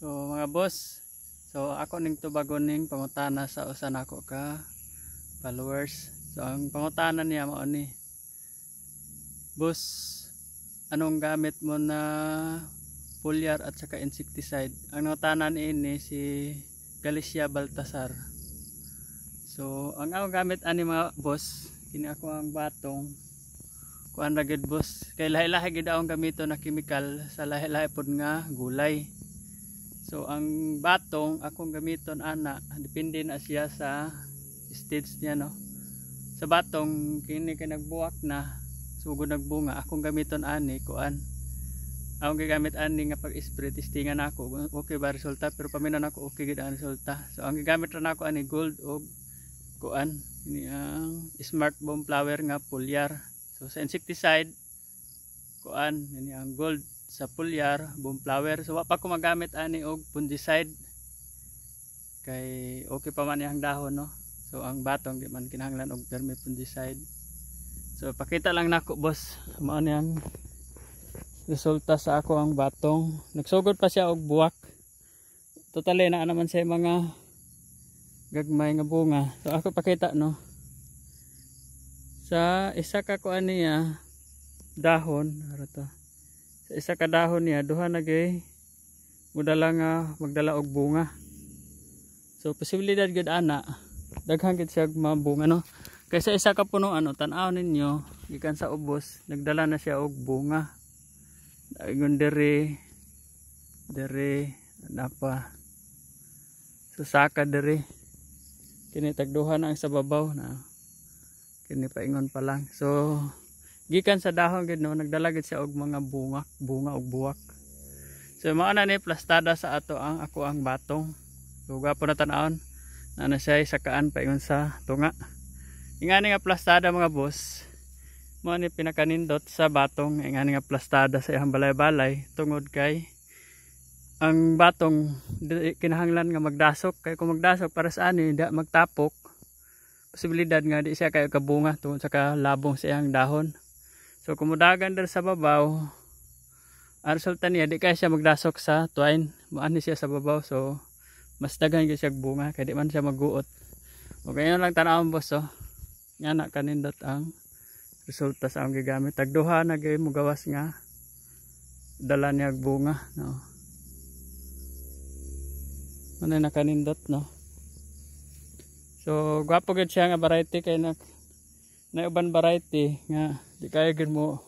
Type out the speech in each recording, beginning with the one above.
So mga boss, so ako ning tubagon ning pangutana sa usa nako ka followers. So ang pangutana niya mao ni, boss, anong gamit mo na foliar at saka insecticide? Ang nangutana ini si Galicia Baltasar. So ang ako gamit ani mga boss, kini ako ang batong kuan ra gid boss, kay lahi-lahi gid akong gamito na chemical sa lahi-lahi pod nga gulay. So ang batong akong gamiton ana, depende na siya sa stage niya no. Sa batong kini kay nagbuwak na, sugod nagbunga, akong gamiton ani kuan. Akong gigamit ani nga pag-spray, testingan ako okay ba resulta, pero paminan ako okay gid ang resulta. So ang gigamit ra nako ani gold og kuan, ini ang Smart Bomb Flower nga foliar. So sa insecticide kuan, ini ang gold sa foliar, bomb flower. So wa pa ko magamit ani og fungicide kay okay pa man yang dahon no. So ang batong di man kinahanglan og vermi fungicide. So pakita lang nako boss, mao ni ang resulta sa ako ang batong. Nagsugod pa siya og buwak. Totally na naman siya mga gagmay nga bunga. So ako pakita no. Sa isa ka kuan niya dahon ara to. Sa isa ka dahon niya duha na gay mudala nga magdala og bunga. So posibilidad gid ana daghan gid siya mabunga no. Kay sa isa ka puno ano tan-aw ninyo gikan sa ubos nagdala na siya og bunga. Dayon dere napa sa saka dere kini tagduha na ang sa babaw na kini paingon pa lang. So gikan sa dahon gid no nagdala gid siya og mga bunga og buwak. So mao na ni plastada sa ato ang ako ang batong. So gapo na tan-awon na siya sakaan paingon sa tunga. Ingani nga plastada mga boss, mao ni pinakanindot sa batong, ingani nga plastada sa iyang balay-balay tungod kay ang batong kinahanglan nga magdasok, kay kung magdasok para sa ani di magtapok, posibilidad nga di siya kay kabunga tungod sa kalabong sa iyang dahon. So kumudagan der sa babaw, ang resulta niya di kaya siya magdasok sa tuwain, maani siya sa babaw. So mas daghan gyud siya bunga kay di man siya maguot. O ganyan lang tan-awon boss oh. Nga na kanindot ang resulta sa akong gigamit. Tagduha na gyud mo gawas nga dala niya bunga no. Ano na kanindot no. So gwapo gyud siya nga variety kay na uban variety nga di kaya gid mo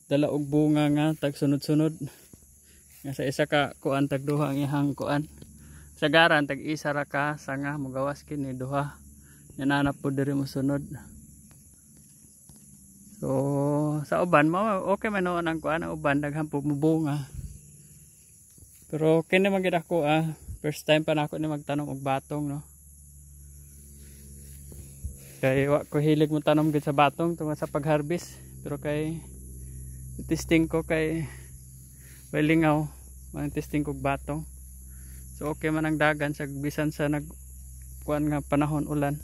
dala og bunga nga tag sunod-sunod. Nga sa isa ka kuan tagduha ang ihang kuan. Sa garan tag isa ra ka sanga mogawas kini duha. Yananap po diri mo sunod. So sa uban okay man noon ang kuan, ang uban daghan po mubunga. Pero kini man gid ako first time pa nako ni magtanom og batong no. Kay wa ko hilig mo tanom gid sa batong tungod sa pag-harvest, pero kay testing ko kay lingaw man testing ko batong. So okay man ang dagan sa bisan sa nag kuan nga panahon ulan.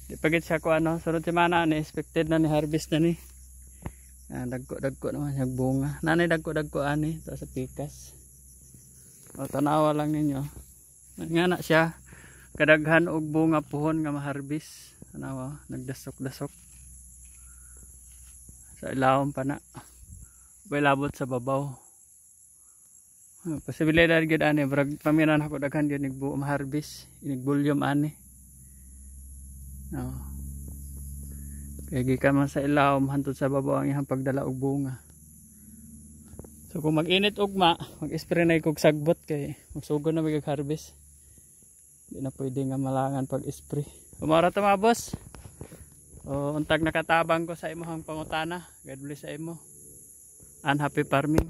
Di pagit siya ko ano, sunod semana ni expected na ni harvest na ni. Dagko naman siya bunga. Nanay dagko ani to sa pikas. O tanawa lang ninyo. Nga na siya kadaghan og bunga puhon nga ma-harvest. Tanawa, nagdasok-dasok. Sa ilawom pa na. Bay labot sa babaw. Posibilidad gid ani brag paminan ako daghan gyud nigbuo ma-harvest, inigbulyom ani. No. Kaya gikan man sa ilawom hantod sa babaw ang iyang pagdala og bunga. So kung mag-init ugma, mag-spray na ikog sagbot kay magsugod na mag-harvest. Di na pwede nga malangan pag-spray. Umara ta mga boss. O untag nakatabang ko sa imong pangutana. God bless sa imo. And happy farming.